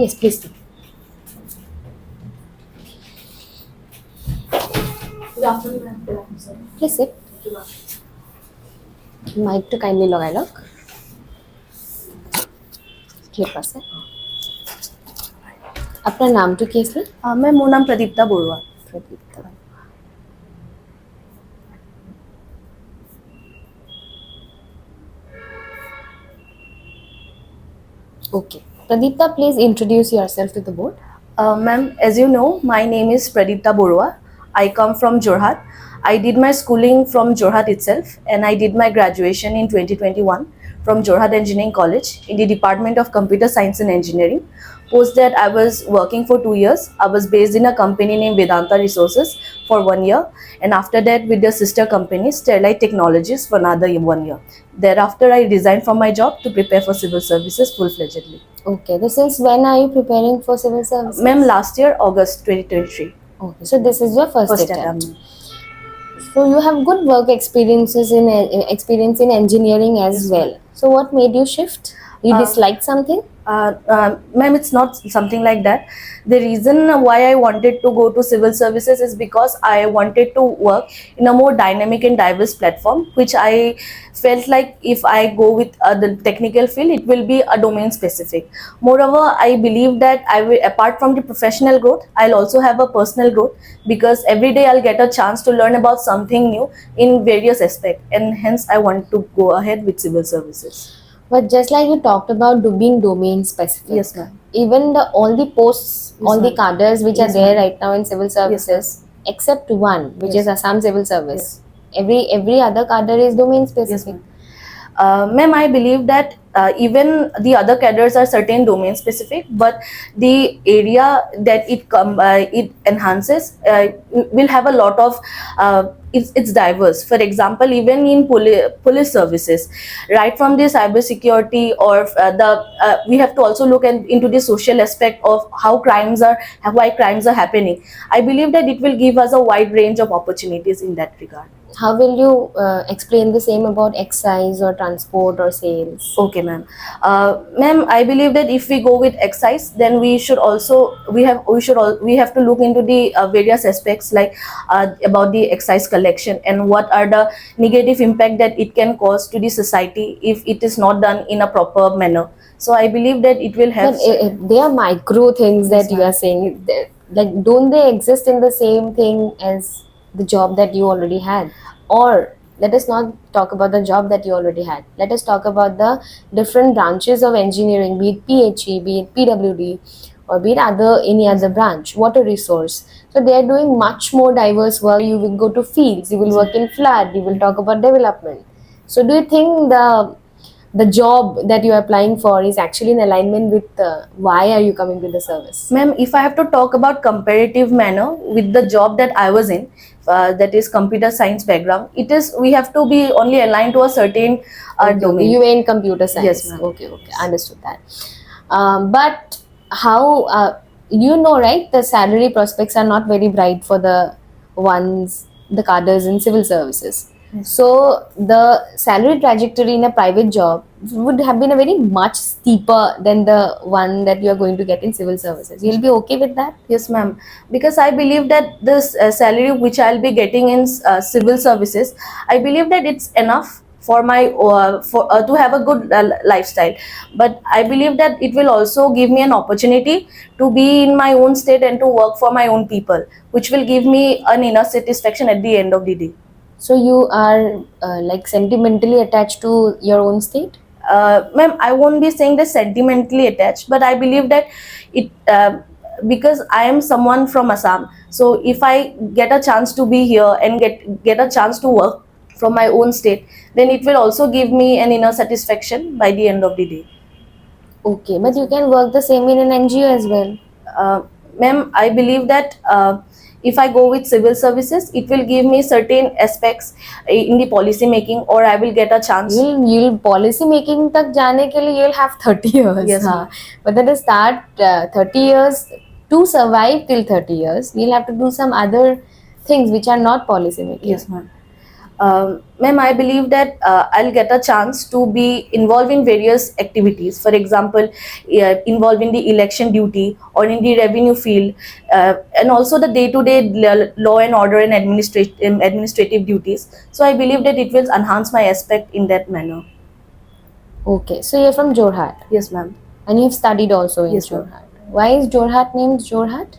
Yes, please do. Good afternoon, ma'am. Good afternoon, sir. Please sit. Mike तो kindly लगाए लो clip पास है अपना नाम तो केस ले मैम मोर नाम Pradipta Borooah. Pradipta okay Pradipta, please introduce yourself to the board. Ma'am, as you know, my name is Pradipta Borua. I come from Jorhat. I did my schooling from Jorhat itself, and I did my graduation in 2021 from Jorhat Engineering College in the Department of Computer Science and Engineering. Post that, I was working for 2 years. I was based in a company named Vedanta Resources for 1 year, and after that, with the sister company Sterlite Technologies for another 1 year. Thereafter, I resigned from my job to prepare for civil services full-fledgedly. Okay, this is when are you preparing for civil service? Ma'am, last year, August 2023. Okay, so this is your first attempt. attempt. So you have good work experiences in experience in engineering as Yes, well. So what made you shift? You disliked something? Ma'am, it's not something like that. The reason why I wanted to go to civil services is because I wanted to work in a more dynamic and diverse platform, which I felt like if I go with the technical field, it will be a domain specific. Moreover, I believe that I will, apart from the professional growth, I'll also have a personal growth, because every day I'll get a chance to learn about something new in various aspects, and hence I want to go ahead with civil services. But just like you talked about being domain specific. Yes, ma'am. Even all the posts, Yes, all the ma'am. cadres which Yes, are there ma'am. right now in civil services, except one, which Yes. is Assam Civil Service. Yes. Every other cadre is domain Yes, specific. ma'am. Ma'am, I believe that even the other cadres are certain domain specific, but the area that it enhances will have a lot of it's diverse. For example, even in police services, right from the cyber security or we have to also look into the social aspect of why crimes are happening. I believe that it will give us a wide range of opportunities in that regard. How will you explain the same about excise or transport or sales? Okay, ma'am. Ma'am, I believe that if we go with excise, then we have to look into the various aspects, like about the excise collection and what are the negative impact that it can cause to the society if it is not done in a proper manner. So I believe that it will help. But they are micro things that Yes, you ma'am. are saying. Like, don't they exist in the same thing as the job that you already had? Or let us not talk about the job that you already had. Let us talk about the different branches of engineering, be it PHE, be it PWD, or be it any other branch, water resource. So they are doing much more diverse work. You will go to fields, you will work in flood, you will talk about development. So do you think the job that you are applying for is actually in alignment with why are you coming to the service? Ma'am, if I have to talk about comparative manner with the job that I was in, that is computer science background, we have to be only aligned to a certain domain. You were in computer science. Yes, ma'am. Okay, understood that. But how you know, right? The salary prospects are not very bright for the cadres in civil services. Yes. So the salary trajectory in a private job would have been a very much steeper than the one that you are going to get in civil services. You'll be okay with that? Yes, ma'am. Because I believe that this salary which I'll be getting in civil services, I believe that it's enough for my to have a good lifestyle. But I believe that it will also give me an opportunity to be in my own state and to work for my own people, which will give me an inner satisfaction at the end of the day. So you are like sentimentally attached to your own state? Ma'am, I won't be saying that sentimentally attached, but I believe that it because I am someone from Assam. So if I get a chance to be here and get a chance to work from my own state, then it will also give me an inner satisfaction by the end of the day. Okay, but you can work the same in an NGO as well. Ma'am, I believe that if I go with civil services, it will give me certain aspects in the policy making, or I will get a chance. You'll policy making tak jaane ke liye you'll have 30 years. Yes, ma'am. But then to start 30 years, to survive till 30 years, you'll have to do some other things which are not policy making. Yes, ma'am. Ma'am, I believe that I'll get a chance to be involved in various activities. For example, involved in the election duty or in the revenue field, and also the day-to-day law and order and administrative duties. So I believe that it will enhance my aspect in that manner. Okay, so you're from Jorhat Yes, ma'am. and you've studied also in Yes, ma'am. Jorhat. Why is Jorhat named Jorhat?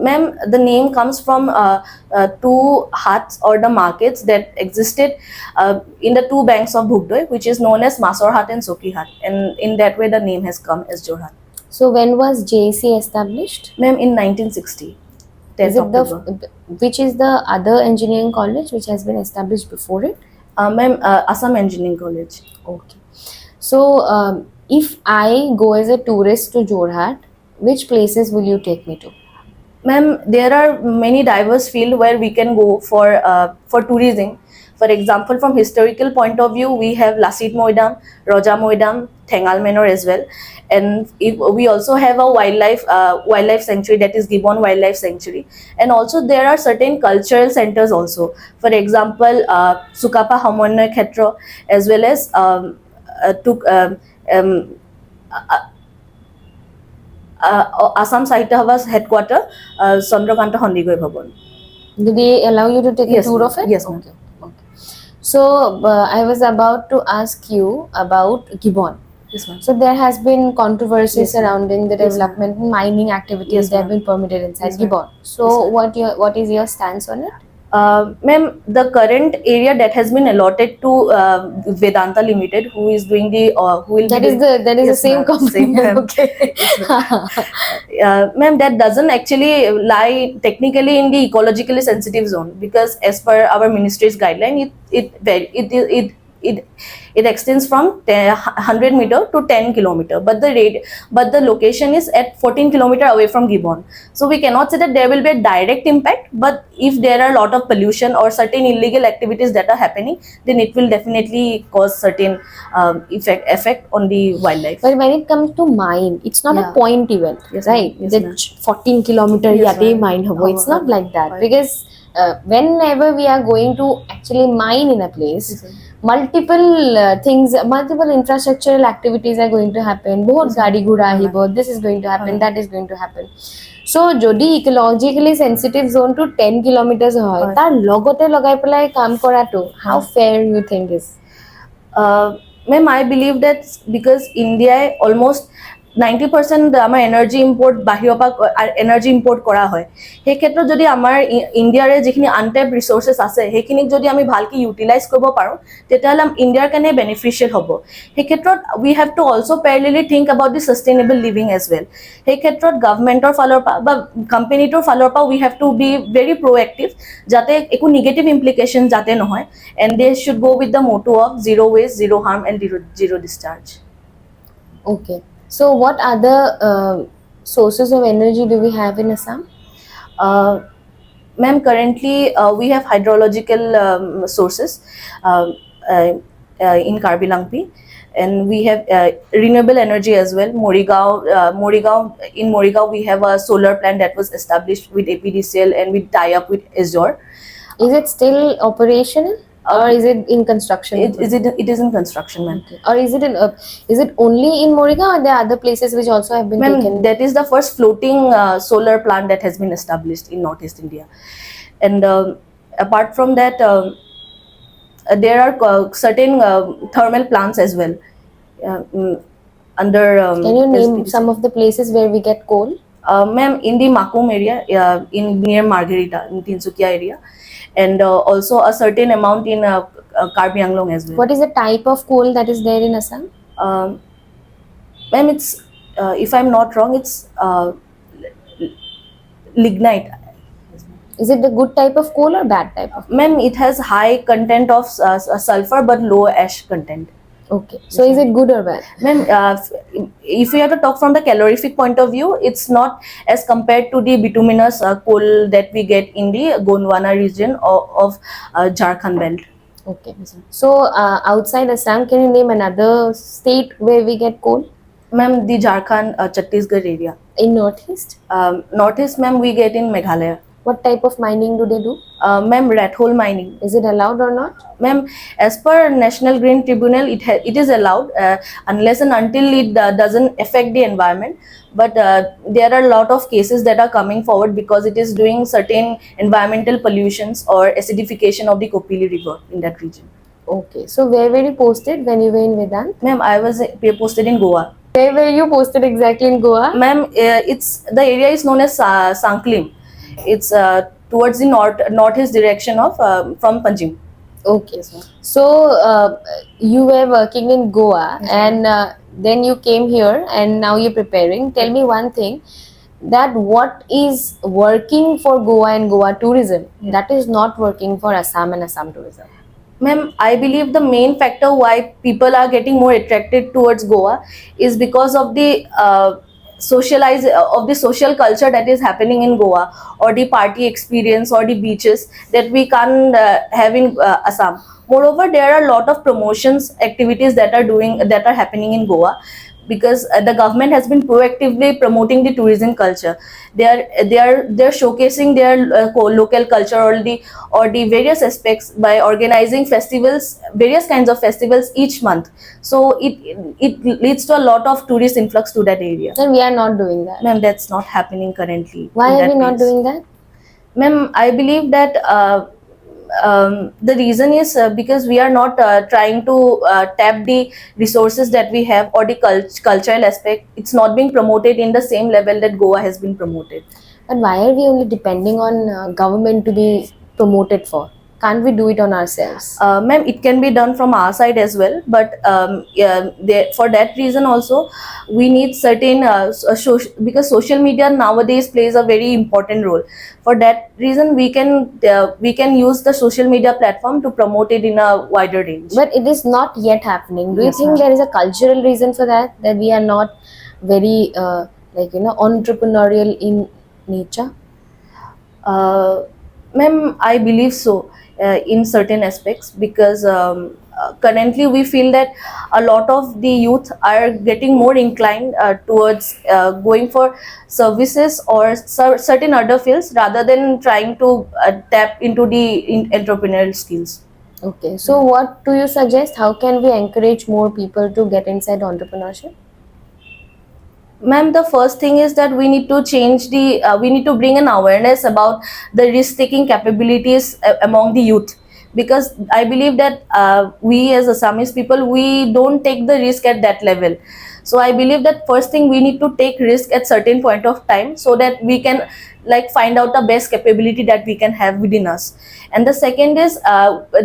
Ma'am, the name comes from two huts or the markets that existed in the two banks of Bhugdoi, which is known as Masor Hut and Soki Hut. And in that way, the name has come as Jorhat. So when was JC established? Ma'am, in 1960. 10th Is it October. which is the other engineering college which has been established before it? Ma'am, Assam Engineering College. Okay. So if I go as a tourist to Jorhat, which places will you take me to? Ma'am, there are many diverse fields where we can go for tourism. For example, from historical point of view, we have Lasit Moidam, Roja Moidam, Thengal Manor as well, and we also have a wildlife sanctuary, that is Gibbon Wildlife Sanctuary, and also there are certain cultural centers also. For example, Sukapa Hamonnoy Khetra, as well as Assam Sahitya Sabha's headquarter, Chandrakanta Hondigoi Bhavan. Do they allow you to take Yes, a tour ma'am. of it? Yes, ma'am. Okay. Okay. So I was about to ask you about Gibbon. Yes, ma'am. So there has been controversies Yes, ma'am. surrounding the Yes, ma'am. development and mining activities Yes, that have ma'am. been permitted inside Yes, ma'am. Gibbon. So Yes, ma'am. what is your stance on it? Ma'am, the current area that has been allotted to Vedanta Limited, who is doing the who will That be is doing, the Yes, same ma'am. company. Same, ma'am. Okay. Ma'am, that doesn't actually lie technically in the ecologically sensitive zone, because as per our ministry's guideline, it extends from 100 meter to 10 kilometer, but the location is at 14 kilometer away from Gibbon. So we cannot say that there will be a direct impact, but if there are a lot of pollution or certain illegal activities that are happening, then it will definitely cause certain effect on the wildlife. But when it comes to mine, it's not Yeah. a point event, Yes, ma'am. right? Yes, The ma'am. 14 kilometer Yes, yate ma'am. mine hobo. It's not like that, Right. because whenever we are going to actually mine in a place, Yes, ma'am. multiple multiple infrastructural activities are going to happen. बहुत Yes, गाड़ी घोड़ा हाँ, আহিব, this is going to happen, हाँ. that is going to happen. So যদি ecologically sensitive zone to 10 kilometers হয়, হয়. তাৰ লগতে লগাই পেলাই কাম কৰাটো, how হয়. fair you think is? Ma'am, I believe that because India almost 90% আমাৰ এনাৰ্জি ইম্পৰ্ট বাহিৰৰ পৰা এনাৰ্জি ইম্পৰ্ট কৰা হয়, সেই ক্ষেত্ৰত যদি আমাৰ ইণ্ডিয়াৰে যিখিনি আনটেপ ৰিচোৰ্চেছ আছে সেইখিনিক যদি আমি ভালকৈ ইউটিলাইজ কৰিব পাৰোঁ, তেতিয়াহ'লে ইণ্ডিয়াৰ কাৰণে বেনিফিচিয়েল হ'ব। সেই ক্ষেত্ৰত we have to also' parallelly think about the sustainable living as well. সেই ক্ষেত্ৰত গভৰ্ণমেণ্টৰ ফালৰ পৰা বা কোম্পেনীটোৰ ফালৰ পৰা we have to be very proactive, যাতে একো নিগেটিভ ইমপ্লিকেশ্যন যাতে নহয়, and they should go' with the motto of zero' waste, zero' harm and zero' discharge. Okay. So what other sources of energy do we have in Assam? Ma'am, currently we have hydrological sources in Karbi Langpi, and we have renewable energy as well. In Morigao we have a solar plant that was established with APDCL and we tie up with Azure. Is it still operational or is it in construction? It is in construction, ma'am. Okay. Or is it only in Morigao or there are other places which also have been Ma'am, taken? that is the first floating solar plant that has been established in Northeast India. And apart from that, there are certain thermal plants as well. Under Can you name SPDC. some of the places where we get coal? Ma'am, in the Makum area, near Margherita, in Tinsukia area, and also a certain amount in Karbi Anglong as well. What is the type of coal that is there in Assam? Ma'am, it's if I'm not wrong, it's lignite. Is it the good type of coal or bad type of? Ma'am, it has high content of sulfur but low ash content. Okay. So is it good or bad? Ma'am, if we have to talk from the calorific point of view, it's not as compared to the bituminous coal that we get in the Gondwana region of Jharkhand belt. Okay. So outside Assam, can you name another state where we get coal? Ma'am, the Jharkhand, Chhattisgarh area. In Northeast? Northeast, ma'am, we get in Meghalaya. What type of mining do they do? Ma'am, rat hole mining. Is it allowed or not? Ma'am, as per National Green Tribunal, it is allowed unless and until it doesn't affect the environment. But there are a lot of cases that are coming forward because it is doing certain environmental pollutions or acidification of the Kopili River in that region. Okay. So where were you posted when you were in Vedant? Ma'am, I was posted in Goa. Where were you posted exactly in Goa? Ma'am, it's the area is known as Sanklim. It's towards the northeast direction of from Panjim. Okay. So you were working in Goa, and then you came here, and now you're preparing. Tell me one thing, that what is working for Goa and Goa tourism that is not working for Assam and Assam tourism? Ma'am, I believe the main factor why people are getting more attracted towards Goa is because of the of the social culture that is happening in Goa, or the party experience, or the beaches that we can't have in Assam. Moreover, there are a lot of promotions activities that are happening in Goa, because the government has been proactively promoting the tourism culture. They are showcasing their local culture, or the various aspects by organizing festivals, various kinds of festivals each month. So it leads to a lot of tourist influx to that area. Then we are not doing that. Ma'am, that's not happening currently. Why in are that we not place. doing that? Ma'am, I believe that the reason is because we are not trying to tap the resources that we have, or the cultural aspect. It's not being promoted in the same level that Goa has been promoted. But why are we only depending on government to be promoted for? Can't we do it on ourselves? Ma'am, it can be done from our side as well, but for that reason also, we need certain because social media nowadays plays a very important role. For that reason, we can use the social media platform to promote it in a wider range. But it is not yet happening. Do you Yes, think ma'am. there is a cultural reason for that? That we are not very entrepreneurial in nature? Ma'am, I believe so in certain aspects, because currently we feel that a lot of the youth are getting more inclined towards going for services or certain other fields, rather than trying to tap into the entrepreneurial skills. Okay. So what do you suggest? How can we encourage more people to get inside entrepreneurship? Ma'am, the first thing is that we need to change we need to bring an awareness about the risk-taking capabilities among the youth, because I believe that we as Assamese people, we don't take the risk at that level. So I believe that first thing, we need to take risk at certain point of time, so that we can find out the best capability that we can have within us. And the second is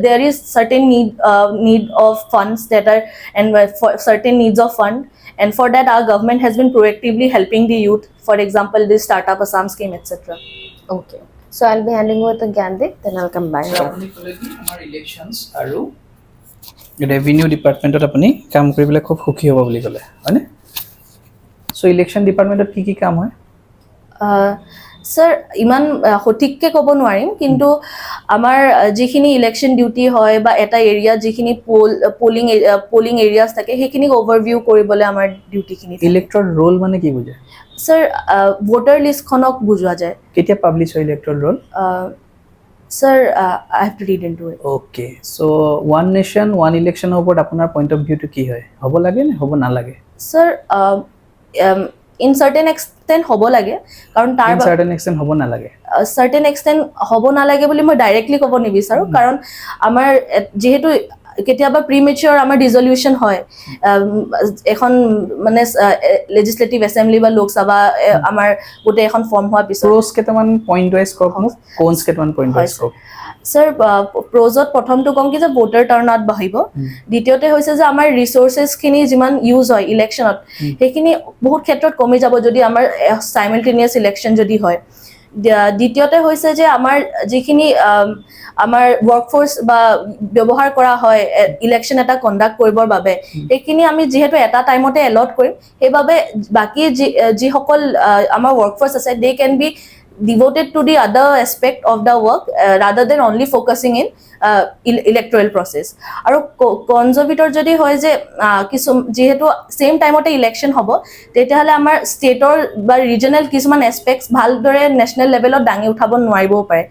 there is certain need of funds that are, and for certain needs of fund, and for that our government has been proactively helping the youth, for example this Startup Assam scheme, etc. Okay. So I'll be handing over to Gandhi, then I'll come back. আপুনি ক'লে কি আমাৰ elections আৰু revenue ডিপাৰ্টমেণ্টত আপুনি কাম কৰি পেলাই খুব সুখী হ'ব বুলি ক'লে হয়নে? চ' ইলেকশ্যন ডিপাৰ্টমেণ্টত কি কি কাম হয়? স্যাৰ, ইমান সঠিককৈ ক'ব নোৱাৰিম, কিন্তু আমাৰ যিখিনি ইলেকশ্যন ডিউটি হয়, বা এটা এৰিয়াত যিখিনি পলিং এৰিয়াছ থাকে, সেইখিনিক অভাৰভিউ কৰিবলৈ আমাৰ ডিউটিখিনি। ইলেক্টৰ ৰোল মানে কি বুজায়? স্যাৰ, ভোটাৰ লিষ্টখনক বুজোৱা যায়। কেতিয়া পাব্লিছ হয় elector roll? Sir, I have to read into it. Okay, so' one nation one ইলেকশ্যনৰ ওপৰত আপোনাৰ পইণ্ট অফ ভিউটো কি হয়? হ'ব লাগে নে হ'ব নালাগে? স্যাৰ, ইন চাৰ্টেন এক্সটেণ্ট হ'ব লাগে, কাৰণ তাৰ চাৰ্টেন এক্সটেণ্ট হ'ব নালাগে। চাৰ্টেন এক্সটেণ্ট হ'ব নালাগে বুলি মই ডাইৰেক্টলি ক'ব নিবিচাৰোঁ, কাৰণ আমাৰ যিহেতু কেতিয়াবা প্ৰিমেচিয়ৰ আমাৰ ডিজলিউশ্যন হয়, এখন মানে লেজিছলেটিভ এছেম্বলি বা লোকসভা আমাৰ গোটেই এখন ফৰ্ম হোৱাৰ পিছত। প্ৰ'জ কেইটামান পইণ্ট ৱাইজ কওক মোক, কনছ কেইটামান পইণ্ট ৱাইজ কওক। স্যাৰ, প্ৰ'জত প্ৰথমটো ক'ম কি যে ভোটাৰ টাৰ্ণ আউট বাঢ়িব। দ্বিতীয়তে হৈছে যে আমাৰ ৰিচোৰ্চেছখিনি যিমান ইউজ হয় ইলেকশ্যনত, সেইখিনি বহুত ক্ষেত্ৰত কমি যাব যদি আমাৰ চাইমেলটেনিয়াছ ইলেকশ্যন যদি হয়। দ্বিতীয়তে হৈছে যে আমাৰ যিখিনি আমাৰ ৱৰ্কফ'ৰ্চ বা ব্যৱহাৰ কৰা হয় ইলেকশ্যন এটা কণ্ডাক্ট কৰিবৰ বাবে, সেইখিনি আমি যিহেতু এটা টাইমতে এলট কৰিম, সেইবাবে বাকী যিসকল আমাৰ ৱৰ্কফ'ৰ্চ আছে, they can be devoted to the other aspect of the work rather than only focusing in electoral process. আৰু কনজৰ ভিতৰত যদি হয় যে কিছু যেহেতু সেম টাইমতে ইলেকশ্যন হ'ব তেতিয়াহ'লে আমাৰ ষ্টেটৰ বা ৰিজনেল কিছুমান এছপেক্টছ ভালদৰে নেশ্যনেল লেভেলত দাঙি উঠাব নোৱাৰিবও পাৰে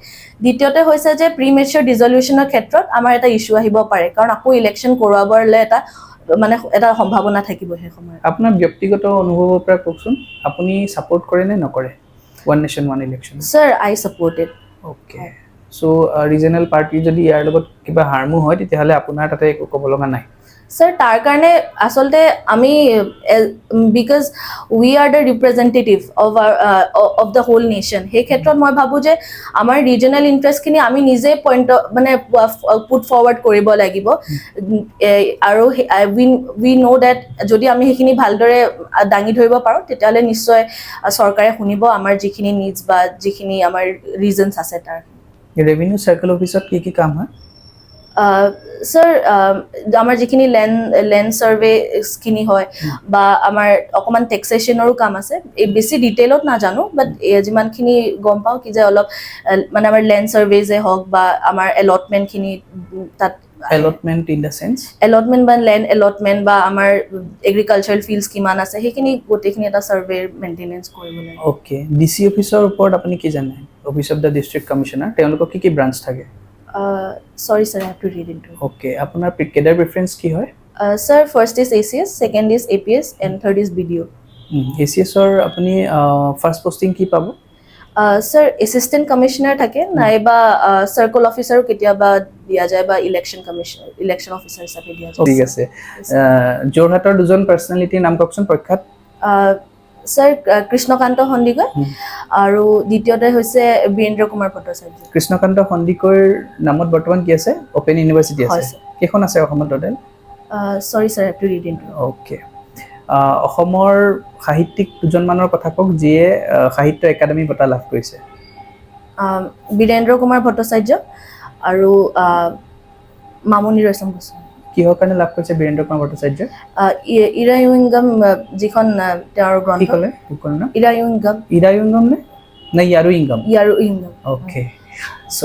দ্বিতীয়তে হৈছে যে প্ৰিমেচিয়ৰ ডিজলিউশ্যনৰ ক্ষেত্ৰত আমাৰ এটা ইছ্যু আহিব পাৰে কাৰণ আকৌ ইলেকশ্যন কৰোৱাবলৈ এটা মানে এটা সম্ভাৱনা থাকিব সেই সময়ত আপোনাৰ ব্যক্তিগত অনুভৱৰ পৰা কওকচোন আপুনি ছাপোৰ্ট কৰে নে নকৰে one nation one election sir I supported okay so' regional party যদি ইয়াৰ লগত কিবা হাৰ্মো হয় তেতিয়াহ'লে আপোনাৰ তাতে একো ক'ব লগা নাই স্যাৰ তাৰ কাৰণে আচলতে আমি because we are the representative of the whole nation সেই ক্ষেত্ৰত মই ভাবোঁ যে আমাৰ ৰিজনেল ইণ্টাৰেষ্টখিনি আমি নিজে পইণ্ট মানে পুট ফৰৱাৰ্ড কৰিব লাগিব আৰু উই ন' ডেট যদি আমি সেইখিনি ভালদৰে দাঙি ধৰিব পাৰোঁ তেতিয়াহ'লে নিশ্চয় চৰকাৰে শুনিব আমাৰ যিখিনি নিডছ বা যিখিনি আমাৰ ৰিজনছ আছে তাৰ ৰেভিনিউ চাৰ্কেল অফিচত কি কি কাম হয় স্যাৰ আমাৰ যিখিনি লেণ্ড ছাৰ্ভেখিনি হয় বা আমাৰ অকণমান টেক্সেশ্যনৰো কাম আছে এই বেছি ডিটেইলত নাজানো বাট যিমানখিনি গম পাওঁ কি যে অলপ মানে আমাৰ লেণ্ড ছাৰ্ভেজে হওক বা আমাৰ এলটমেণ্টখিনি তাত allotment in the chance allotment বা লেণ্ড এলটমেণ্ট বা আমাৰ এগ্ৰিকালচাৰেল ফিল্ডছ কিমান আছে সেইখিনি গোটেইখিনি এটা ছাৰ্ভেৰ মেইনটেনেঞ্চ কৰিব লাগে অ'কে ডি চি অফিচৰ ওপৰত আপুনি কি জানে office of the district commissioner তেওঁলোকৰ কি কি ব্ৰাঞ্চ থাকে sorry sir I have to read into it okay আপোনাৰ কেডাৰ প্ৰিফাৰেঞ্চ কি হয় sir first is ACS second is APS and third is BDO ACSৰ আপুনি ফাৰ্ষ্ট পষ্টিং কি পাব sir assistant commissioner থাকে নাইবা circle officer কেতিয়াবা দিয়া যায় বা ইলেকশ্যন অফিচাৰ হিচাপে দিয়া যায় ঠিক আছে যোৰহাটৰ দুজন পাৰ্চনেলিটিৰ নাম কওকচোন প্ৰখ্যাত স্যাৰ কৃষ্ণকান্ত সন্দিকৈ আৰু দ্বিতীয়তে হৈছে বীৰেন্দ্ৰ কুমাৰ ভট্টাচাৰ্য কৃষ্ণকান্ত সন্দিকৈৰ নামত বৰ্তমান কি আছে অপেন ইউনিভাৰ্চিটি আছে কেইখন আছে অসমত টোটেল sorry sir I have to read into it okay অসমৰ সাহিত্যিক দুজনমানৰ কথা কওক যিয়ে সাহিত্য একাডেমী বঁটা লাভ কৰিছে বীৰেন্দ্ৰ কুমাৰ ভট্টাচাৰ্য আৰু মামণি ৰয়ছম গোস্বামী কিহৰ কাৰণে লাভ কৰিছে বীৰেন্দ্ৰ কুমাৰ ভট্টাচাৰ্য ইৰায়ুংগম যিখন তেওঁৰ কি গ্ৰন্থ ক'লে ইৰায়ুংগম ইৰায়ুংগম নে ইয়াৰুইংগম ইয়াৰুইংগম অ'কে চ'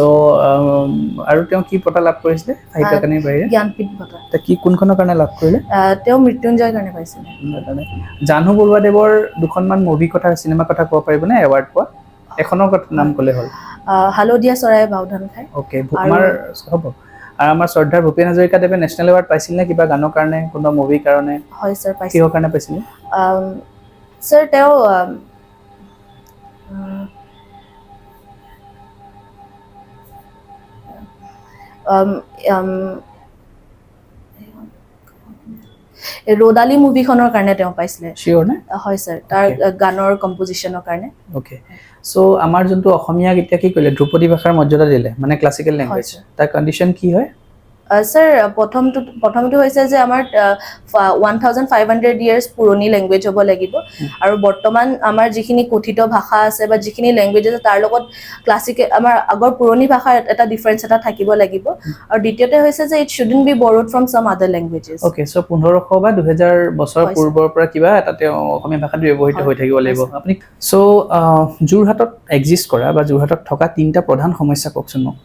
আৰু তেওঁ কি বঁটা লাভ কৰিছিলে সাহিত্য একাডেমীৰ বাহিৰে জ্ঞানপীঠ বঁটা কি কোনখনৰ কাৰণে লাভ কৰিলে তেওঁ মৃত্যুঞ্জয়ৰ কাৰণে পাইছিলে জাহ্নু বৰুৱাদেৱৰ দুখনমান মুভি কথা চিনেমা কথা ক'ব পাৰিবনে এৱাৰ্ড পোৱা এখনৰ নাম ক'লে হ'ল হালধীয়া চৰাই বাওধান খাই অ'কে আমাৰ হ'ব আৰু আমাৰ শ্ৰদ্ধাৰ ভূপেন হাজৰিকাদেৱে নেশ্যনেল এৱাৰ্ড পাইছিল নে কিবা গানৰ কাৰণে কোনোবা মুভিৰ কাৰণে হয় স্যাৰ পাইছে কিহৰ কাৰণে পাইছিলে স্যাৰ তেওঁ ৰ'দালি মুভিখনৰ কাৰণে তেওঁ পাইছিলে চিয়'ৰ নে হয় স্যাৰ তাৰ গানৰ কম্পজিশ্যনৰ কাৰণে অ'কে চ' আমাৰ যোনটো অসমীয়াক এতিয়া কি কৰিলে ধ্ৰুপদী ভাষাৰ মৰ্যাদা দিলে মানে ক্লাছিকেল লেংগুৱেজ তাৰ কণ্ডিশ্যন কি হয় স্যাৰ প্ৰথমটো হৈছে যে আমাৰ 1500 ইয়াৰ্ছ পুৰণি লেংগুৱেজ হ'ব লাগিব আৰু বৰ্তমান আমাৰ যিখিনি কথিত ভাষা আছে বা যিখিনি লেংগুৱেজ আছে তাৰ লগত ক্লাছিকেল আমাৰ আগৰ পুৰণি ভাষাৰ এটা ডিফাৰেঞ্চ এটা থাকিব লাগিব আৰু দ্বিতীয়তে হৈছে যে ইট শ্বুডন্ট বি বৰ'ড ফ্ৰম সাম আদাৰ লেংগুৱেজেছ অ'কে চ' 1500 বা 2000 বছৰ পূৰ্বৰ পৰা কিবা এটা তেওঁ অসমীয়া ভাষাটো ব্যৱহৃত হৈ থাকিব লাগিব আপুনি চ' যোৰহাটত এক্সিষ্ট কৰা বা যোৰহাটত থকা তিনিটা প্ৰধান সমস্যা কওকচোন মোক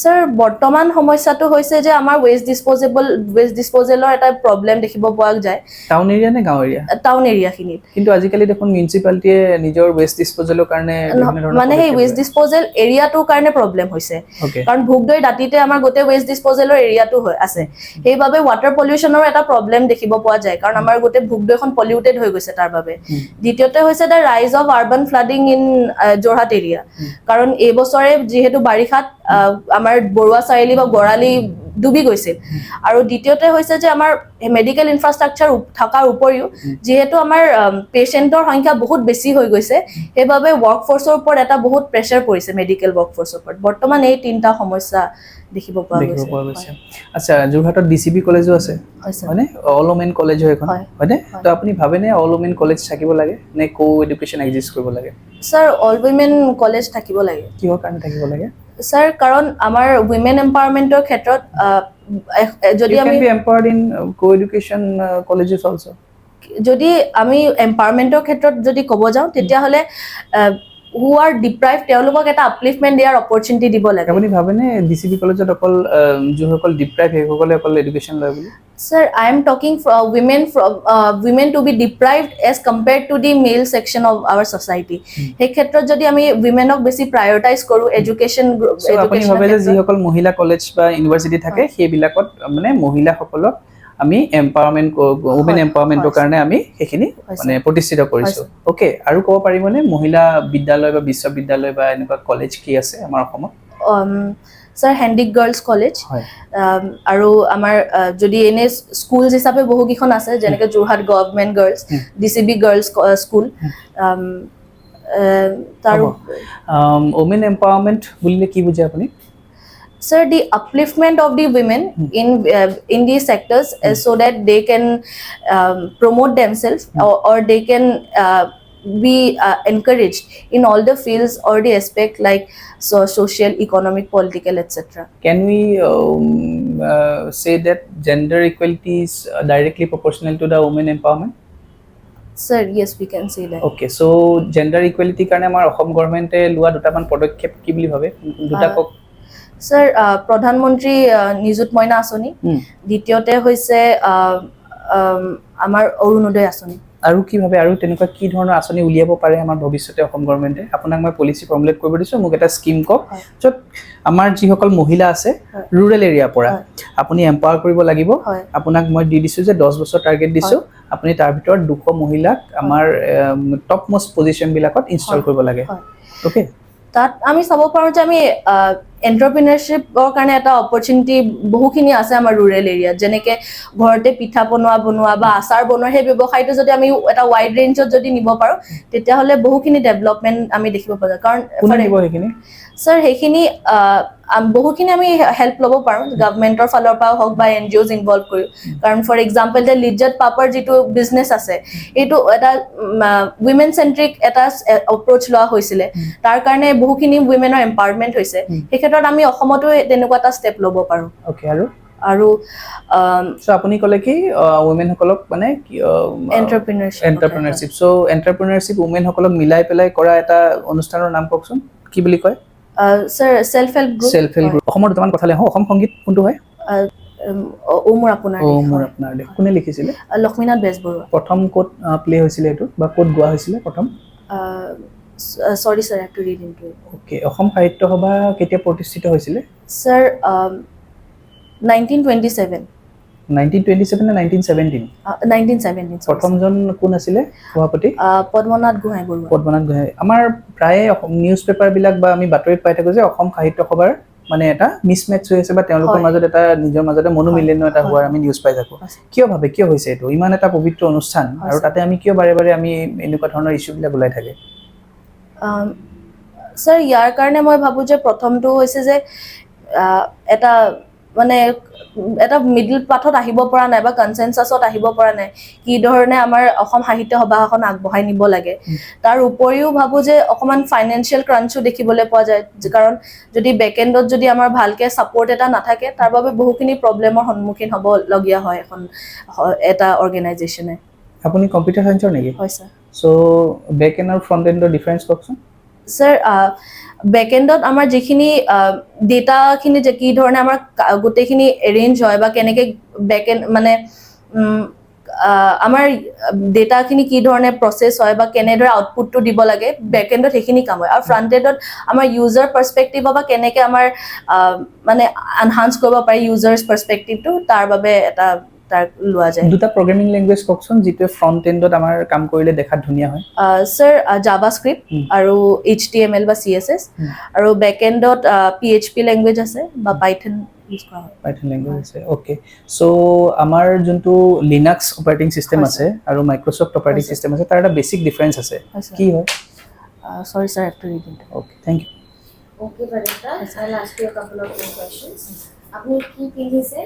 স্যাৰ বৰ্তমান সমস্যাটো হৈছে যে আমাৰ ৱেষ্ট ডিছপ'জেলৰ এটা প্ৰব্লেম দেখিব পোৱা যায় টাউন এৰিয়া নে গাঁও এৰিয়া টাউন এৰিয়াখিনিত কিন্তু আজিকালি দেখোন মিউনিচিপালিটিয়ে নিজৰ ৱেষ্ট ডিছপ'জেলৰ কাৰণে মানে সেই ৱেষ্ট ডিছপ'জেল এৰিয়াটোৰ কাৰণে প্ৰব্লেম হৈছে কাৰণ ভোগদৈ দাঁতিতে আমাৰ গোটেই ৱেষ্ট ডিছপ'জেলৰ এৰিয়াটো আছে সেইবাবে ৱাটাৰ পলিউশ্যনৰ এটা প্ৰব্লেম দেখিব পোৱা যায় কাৰণ আমাৰ গোটেই ভোগদৈখন পলিউটেড হৈ গৈছে তাৰ বাবে দ্বিতীয়তে হৈছে দ্য ৰাইজ of urban flooding in Jorhat area কাৰণ এইবছৰে যিহেতু বাৰিষাত আমাৰ বৰুৱা চাৰিআলি বা বৰালি ডুবি গৈছিল আৰু দ্বিতীয়তে হৈছে যে আমাৰ মেডিকেল ইনফ্ৰাষ্ট্ৰাকচাৰ থকাৰ উপৰিও যিহেতু আমাৰ পেচেণ্টৰ সংখ্যা বহুত বেছি হৈ গৈছে সেইবাবে ৱৰ্কফৰ্চৰ ওপৰত এটা বহুত প্ৰেছাৰ পৰিছে মেডিকেল ৱৰ্কফৰ্চৰ ওপৰত বৰ্তমান এই তিনিটা সমস্যা দেখিব পোৱা গৈছে আচ্ছা যোৰহাটত DCB কলেজো আছে হয়নে অল ওমেন কলেজ হয় এখন হয়নে তো আপুনি ভাবেনে অল ওমেন কলেজ থাকিব লাগে নে কো এডুকেশ্যন এক্সিষ্ট কৰিব লাগে স্যাৰ অল উইমেন কলেজ থাকিব লাগে কিহৰ কাৰণে থাকিব লাগে স্যাৰ কাৰণ আমাৰ উইমেন এম্পাৱাৰমেণ্টৰ ক্ষেত্ৰত যদি আমি empowered in co education colleges also যদি আমি এম্পাৱাৰমেণ্টৰ ক্ষেত্ৰত যদি ক'ব যাওঁ তেতিয়াহ'লে who are deprived তেওঁলোকক এটা upliftment দিয়াৰ opportunity দিব লাগে আপুনি ভাবেনে ডিসিবি কলেজত অকল যোনসকল ডিপ্ৰাইভ সেইসকলে অকল এডুকেশ্যন লয় বুলি sir I am talking for women to be deprived as compared to the male section of our society সেই ক্ষেত্ৰত যদি আমি womenক বেছি prioritize কৰো education আপুনি ভাবে যে যিসকল মহিলা কলেজ বা ইউনিভাৰ্চিটি থাকে সেইবিলাকত মানে মহিলাসকলক আমি এম্পাৱাৰমেন্ট ওমেন এম্পাৱাৰমেন্টৰ কাৰণে আমি সেইখিনি মানে প্ৰতিষ্ঠিত কৰিছো ওকে আৰু ক'ব পাৰিবনে মহিলা বিদ্যালয় বা বিশ্ববিদ্যালয় বা এনেকুৱা কলেজ কি আছে আমাৰ অসমত sir Handic Girls College আৰু আমাৰ যদি এনে স্কুলছ হিচাপে বহু কিখন আছে যেনেকৈ Jorhat government girls DCB girls school তাৰ ওমেন এম্পাৱাৰমেন্ট বুলিলে কি বুজে আপুনি sir the upliftment of the women in these sectors so that they can promote themselves or they can be encouraged in all the fields or the aspect like social economic political etc can we say that gender equality is directly proportional to the women empowerment sir yes we can say that okay so gender equality কাৰণে আমাৰ অসম গভৰ্ণমেণ্টে লোৱা দুটামান পদক্ষেপ কি বুলি ভাবে দুটা cock sir প্ৰধানমন্ত্ৰী নিযুত মইনা আঁচনি দ্বিতীয়তে হৈছে আমাৰ অৰুণোদয় আঁচনি আৰু কি ভাবে আৰু তেনেকুৱা কি ধৰণৰ আঁচনি উলিয়াব পাৰে আমাৰ ভৱিষ্যতে অসম গভৰ্ণমেণ্টে আপোনাক মই পলিচি ফৰ্মুলেট কৰিব দিছো মোক এটা স্কিম কক য'ত আমাৰ যিসকল মহিলা আছে ৰুৰেল এৰিয়াৰ পৰা আপুনি এম্পাৱাৰ কৰিব লাগিব আপোনাক মই দি দিছো যে 10 বছৰ টাৰ্গেট দিছো আপুনি তাৰ ভিতৰত 200 মহিলাক আমাৰ টপ মোষ্ট পজিশন বিলাকত ইনষ্টল কৰিব লাগে ওকে তাত আমি চাব পাৰো যে আমি এন্টাৰপ্ৰিনাৰশ্বিপৰ কাৰণে এটা অপৰচুনিটি বহুখিনি আছে আমাৰ ৰুৰেল এৰিয়াত যেনেকে ঘৰতে পিঠা বনোৱা বা আচাৰ বনোৱা সেই ব্যৱসায়টো যদি আমি এটা ওয়াইড ৰেঞ্জত যদি নিব পাৰো তেতিয়াহলে বহুখিনি ডেভেলপমেন্ট আমি দেখিব পাৰো কাৰণ কোনে নিব সেইখিনি স্যাৰ সেইখিনি বহুখিনি আমি হেল্প ল'ব পাৰো গভৰ্ণমেণ্টৰ ফালৰ পৰা হওক বা এনজিঅ'জ ইনভলভ কৰি কাৰণ ফৰ এক্সাম্পল দ্য লিজ্জত পাপাৰ যিটো বিজনেছ আছে এইটো এটা উইমেন চেন্ট্ৰিক এটা এপ্ৰ'চ লোৱা হৈছিলে তাৰ কাৰণে বহুখিনি উইমেনৰ এম্পাৱাৰমেণ্ট হৈছে সেই ক্ষেত্ৰত আমি অসমতো তেনেকুৱা এটা ষ্টেপ ল'ব পাৰো ওকে আৰু সো আপুনি ক'লে কি উইমেন সকলক মানে এন্টাৰপ্ৰিনাৰশ্বিপ সো এন্টাৰপ্ৰিনাৰশ্বিপ উইমেন সকলক মিলাই পেলাই কৰা এটা অনুষ্ঠানৰ নাম কওকচোন কি বুলি কয় স্যাৰ সেলফ হেল্প গ্ৰুপ অসমৰ দুটামান কথা লে অসম সংগীত কোনটো হয় ওমৰ আপোনাৰ দেশ কোনে লিখিছিলে লক্ষ্মীনাথ বেজবৰুৱা প্ৰথম কোট প্লে হৈছিলে এটো বা কোট গোৱা হৈছিলে প্ৰথম sorry sir I have to read into it okay অসম সাহিত্য সভা কেতিয়া প্ৰতিষ্ঠিত হৈছিলে sir 1927 নে 1917 1917 প্ৰথমজন কোন আছিলে সভাপতি পদ্মনাথ গোহাঁই আমাৰ প্ৰায় নিউজ পেপাৰ বিলাক বা আমি বাতৰিত পাই থাকো যে অসম সাহিত্য সভাৰ মানে এটা মিছমেচ হৈ আছে বা তেওঁলোকৰ মাজত এটা নিজৰ মাজতে মনোমিলন এটা হোৱাৰ আমি নিউজ পাই থাকো কিয় হৈছে এইটো ইমান এটা পবিত্ৰ অনুষ্ঠান আৰু তাতে আমি কিয় বাৰে বাৰে আমি এনেকুৱা ধৰণৰ ইস্যু বিলাক ওলাই থাকে স্যাৰ ইয়াৰ কাৰণে মই ভাবো যে প্ৰথমটো হৈছে যে এটা মানে এটা মিডল পাথত আহিব পৰা নাই বা কনসেনসাসত আহিব পৰা নাই কি ধৰণে আমাৰ অসম সাহিত্য সভাখন আগবঢ়াই নিব লাগে তাৰ উপৰিও ভাবো যে অকমান ফাইনান্সিয়াল ক্ৰাঞ্চো দেখিবলৈ পোৱা যায় কাৰণ যদি বেকএন্ডত যদি আমাৰ ভালকে সাপোৰ্ট এটা নাথাকে তাৰ বাবে বহুখিনি প্ৰবলেমৰ সন্মুখীন হ'ব লগিয়া হয় এখন এটা অৰ্গেনাইজেচনে আপুনি কম্পিউটাৰ সায়েন্সৰ নেকি হয় স্যাৰ সো বেক এন্ড আৰু ফ্ৰন্ট এন্ডৰ ডিফাৰেন্স কওকচোন স্যাৰ বেকএন্ডত আমাৰ যিখিনি ডেটাখিনি যে কি ধৰণে আমাৰ গোটেইখিনি এৰেঞ্জ হয় বা কেনেকে বেকএন্ড মানে আমাৰ ডেটাখিনি কি ধৰণে প্ৰসেস হয় বা কেনেদৰে আউটপুটটো দিব লাগে বেকএন্ডত সেইখিনি কাম হয় আৰু ফ্ৰন্ট এন্ডত আমাৰ ইউজাৰ পাৰ্সপেক্টিভ বা কেনেকে আমাৰ মানে এনহান্স কৰিব পাৰি ইউজাৰ্স পাৰ্সপেক্টিভটো তাৰ বাবে এটা তাৰ লোৱা যায় দুটা প্ৰগ্ৰামিং ল্যাঙ্গুৱেজ কওকচোন যিটো ফ্ৰন্ট এন্ডত আমাৰ কাম কৰিলে দেখাত ধুনীয়া হয় স্যাৰ জাভাস্ক্ৰিপ্ট আৰু HTML বা CSS আৰু বেকএন্ডত PHP ল্যাঙ্গুৱেজ আছে বা পাইথন ইউজ কৰা হয় পাইথন ল্যাঙ্গুৱেজ আছে ওকে সো আমাৰ যোনটো লিনাক্স অপাৰেটিং সিস্টেম আছে আৰু মাইক্ৰোসফট অপাৰেটিং সিস্টেম আছে তাৰ এটা বেসিক ডিফাৰেন্স আছে কি হয় sorry sir I have to read it okay thank you Okay Parita, I'll ask you a couple of more questions. আপনি কি পিন্ধিছে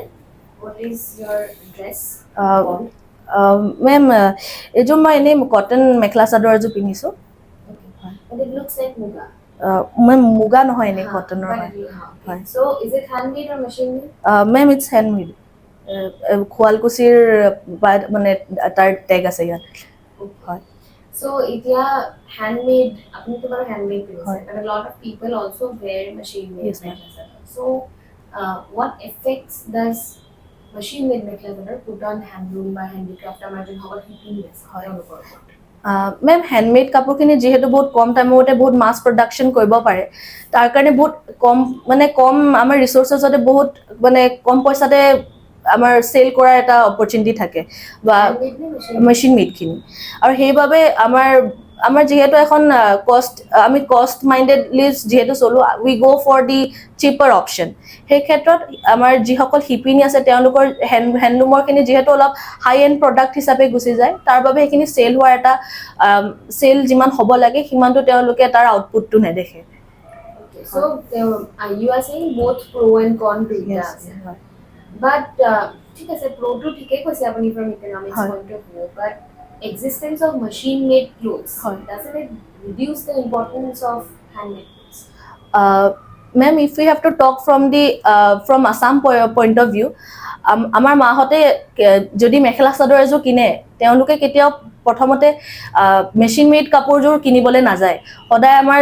What is your dress? Ma'am, ejo ma ene cotton mekhla sador ejo piniso. Okay. And it looks like muga. Ma'am, muga no hoy ene cotton no hoy. Okay. So is it handmade or machine made? Ma'am, it's handmade. Khualkusir mane tar tag ase yat. Okay. So এতিয়া handmade apni to bar handmade piece Right. but a lot of people also wear machine made Yes, ma'am. mekhla chador. So what effects does machine made mekhla chador put on handloom বা handicraft আমাৰ যে হল শিপিনী আছে তেওঁলোকৰ ওপৰত? মেম handmade কাপোৰখিনি যিহেতু বহুত কম টাইমতে বহুত মাছ প্ৰডাকশ্যন কৰিব পাৰে তাৰ কাৰণে বহুত কম আমাৰ ৰিচোৰ্চেছতে বহুত মানে কম পইচাতে আমাৰ চেল কৰাৰ এটা অপৰচুনিটি থাকে বা Handmade নে machine? মেচিন মেডখিনি আৰু সেইবাবে আমাৰ যিহেতু এখন আমি কষ্ট মাইণ্ডেডলি যিহেতু চলো উই গ' ফৰ দি চিপাৰ অপশ্যন সেই ক্ষেত্ৰত আমাৰ যিসকল শিপিনী আছে তেওঁলোকৰ হেণ্ডলুমৰখিনি যিহেতু অলপ হাই এণ্ড প্ৰডাক্ট হিচাপে গুচি যায় তাৰ বাবে সেইখিনি চেল হোৱাৰ এটা চেল যিমান হ'ব লাগে সিমানটো তেওঁলোকে তাৰ আউটপুটটো নেদেখে Okay, so you are saying both pro and con to it আছে but ঠিক আছে pro to ঠিকই কৈছে আপুনি from economics হয়। point of view but existence of machine made clothes হয়। doesn't it reduce the importance of handmade clothes? Ma'am, if we have to talk from Assam point of view, আমাৰ মাহঁতে যদি মেখেলা চাদৰ এযোৰ কিনে তেওঁলোকে কেতিয়াও প্ৰথমতে মেচিন মেড কাপোৰযোৰ কিনিবলৈ নাযায় সদায় আমাৰ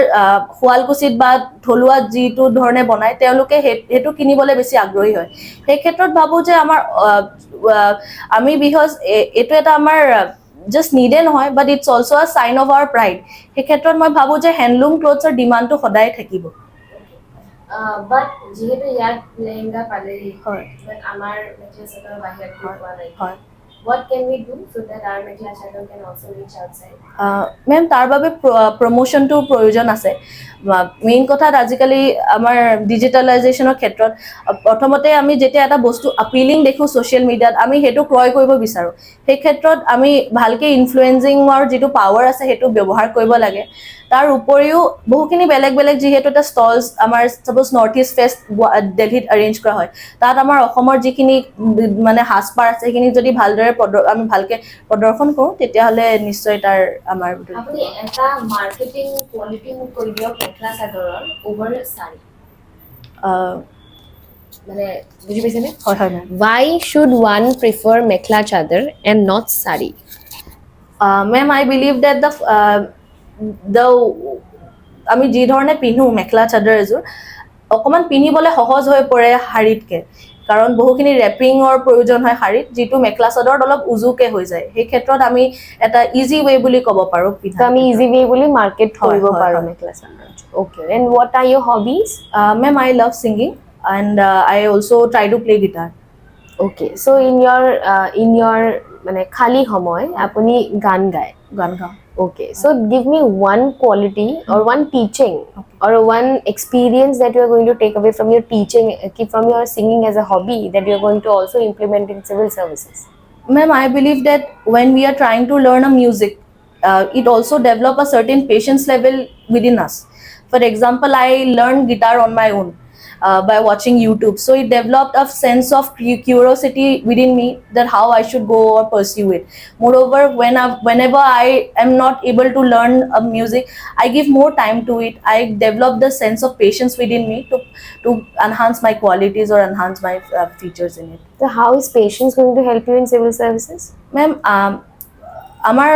শুৱালকুছিত বা থলুৱা যিটো ধৰণে বনায় তেওঁলোকে সেইটো কিনিবলৈ বেছি আগ্ৰহী হয় সেই ক্ষেত্ৰত ভাবোঁ যে আমি বিকজ এইটো এটা আমাৰ just needed নহয় but it's also a sign of our pride সেই ক্ষেত্ৰত মই ভাবোঁ যে হেণ্ডলুম ক্লথছৰ ডিমাণ্ডটো সদায় থাকিব But যেহেতু ইয়াত লেহেঙ্গা পালেহি হয় but আমাৰ মেখেলা চাদৰ বাহিৰত পোৱা নাই হয় what can we do so that our mekhela chador can also reach outside? মেম তাৰ বাবে প্ৰমোশ্যনটো প্ৰয়োজন আছে মেইন কথাত আজিকালি আমাৰ ডিজিটেলাইজেশ্যনৰ ক্ষেত্ৰত প্ৰথমতে আমি যেতিয়া এটা বস্তু আপিলিং দেখোঁ ছ'চিয়েল মিডিয়াত আমি সেইটো ক্ৰয় কৰিব বিচাৰোঁ সেই ক্ষেত্ৰত আমি ভালকৈ ইনফ্লুৱেঞ্চিঙৰ যিটো পাৱাৰ আছে সেইটো ব্যৱহাৰ কৰিব লাগে তাৰ উপৰিও বহুখিনি বেলেগ যিহেতু এটা ষ্টলছ আমাৰ ছাপ'জ নৰ্থ ইষ্ট ফেষ্ট দিল্লীত এৰেঞ্জ কৰা হয় তাত আমাৰ অসমৰ যিখিনি মানে সাজপাৰ আছে সেইখিনি যদি ভালদৰে আমি ভালকৈ প্ৰদৰ্শন কৰোঁ তেতিয়াহ'লে নিশ্চয় তাৰ আমাৰ আপুনি এটা মাৰ্কেটিং কোৱালিটি মোক কৈ দিয়ক মেখেলা চাদৰৰ over sari মানে বুজি পাইছেনে হয় হয় মেম why should one prefer mekhla chador and not sari? Ma'am I believe date আমি যি ধৰণে পিন্ধো মেখেলা চাদৰ এযোৰ অকণমান পিন্ধিবলৈ সহজ হৈ পৰে শাৰীতকৈ কাৰণ বহুখিনি ৰেপিঙৰ প্ৰয়োজন হয় শাৰীত যিটো মেখেলা চাদৰত অলপ উজুকৈ হৈ যায় সেই ক্ষেত্ৰত আমি এটা ইজি ৱে বুলি ক'ব পাৰোঁ তো আমি ইজি ৱে বুলি মাৰ্কেট কৰিব হয়, পাৰোঁ হয়। Mekhela chador okay and what are your hobbies? Ma'am I love singing and I also' try to play guitar okay so in your মানে খালি সময় আপুনি গান গায় গান গাওঁ okay so give me one quality or one teaching or one experience that you are going to take away from your teaching from your singing as a hobby that you are going to also implement in civil services. Ma'am, I believe that when we are trying to learn a music, it also develop a certain patience level within us. For example, I learned guitar on my own by watching YouTube. So it developed a sense of curiosity within me that how I should go or pursue it. Moreover, whenever I am not able to learn music, I give more time to it. I develop the sense of patience within me to enhance my qualities or enhance my features in it. So how is patience going to help you in civil services? মেম আমাৰ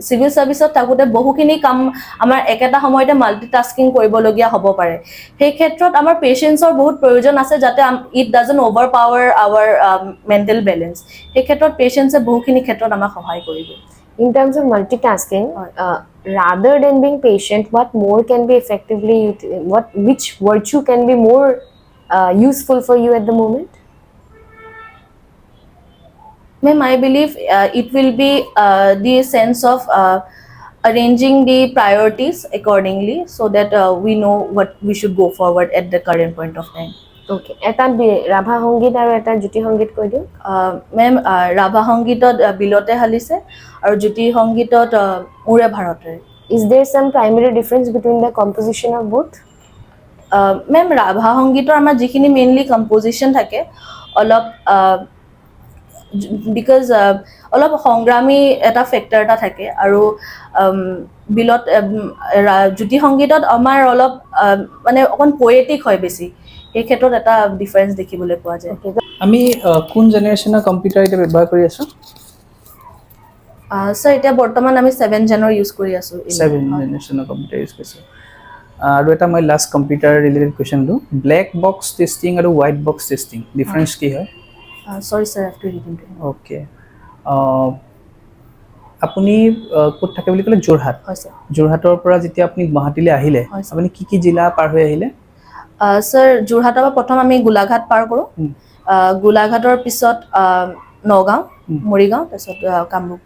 civil ছাৰ্ভিচত থাকোঁতে বহুখিনি কাম আমাৰ একেটা সময়তে multitasking কৰিবলগীয়া হ'ব পাৰে সেই ক্ষেত্ৰত আমাৰ পেচেঞ্চৰ বহুত প্ৰয়োজন আছে যাতে it doesn't overpower our mental balance সেই ক্ষেত্ৰত পেচেঞ্চে বহুখিনি ক্ষেত্ৰত আমাক সহায় কৰিব In terms of multitasking, rather than being patient, what more can be effectively, which virtue can be more useful for you at the moment? Ma'am, I believe it will be the sense of arranging the priorities accordingly so that we know what we should go forward at the current point of time. Okay. এটা ৰাভা সংগীত আৰু এটা জ্যোতি সংগীত কৈ দিওঁ মেম ৰাভা সংগীতত বিলতে হালিছে আৰু জ্যোতি সংগীতত উৰে ভাৰতেৰে Is there some primary difference between the composition of both? মেম ৰাভা সংগীতৰ আমাৰ যিখিনি মেইনলি কম্পজিশ্যন থাকে অলপ বিকজ অলপ সংগ্ৰামী এটা ফেক্টৰ এটা থাকে আৰু বিলত জ্যোতি সংগীতত আমাৰ অলপ মানে অকণ পয়েটিক হয় বেছি এই ক্ষেত্ৰত এটা ডিফাৰেঞ্চ দেখিবলৈ পোৱা যায় আমি কোন জেনেৰেশ্যনৰ কম্পিউটাৰ এতিয়া ব্যৱহাৰ কৰি আছোঁ ছাৰ এতিয়া বৰ্তমান আমি 7 জেনৰ ইউজ কৰি আছোঁ 7 জেনেৰেশ্যনৰ কম্পিউটাৰ ইউজ কৰিছে আৰু এটা মই লাষ্ট কম্পিউটাৰ ৰিলেটেড কুৱেশ্যনটো ব্লেক বক্স টেষ্টিং আৰু হোৱাইট বক্স টেষ্টিং ডিফাৰেঞ্চ কি হয় sorry sir F two reading okay আপুনি ক'ত থাকে বুলি ক'লে যোৰহাট হয় ছাৰ যোৰহাটৰ পৰা যেতিয়া আপুনি গুৱাহাটীলৈ আহিলে হয়, ছাৰ। আপুনি কি জিলা পাৰ হৈ আহিলে ছাৰ যোৰহাটৰ পৰা প্ৰথম আমি গোলাঘাট পাৰ কৰোঁ গোলাঘাটৰ পিছত নগাঁও উম। মৰিগাঁও তাৰপিছত কামৰূপ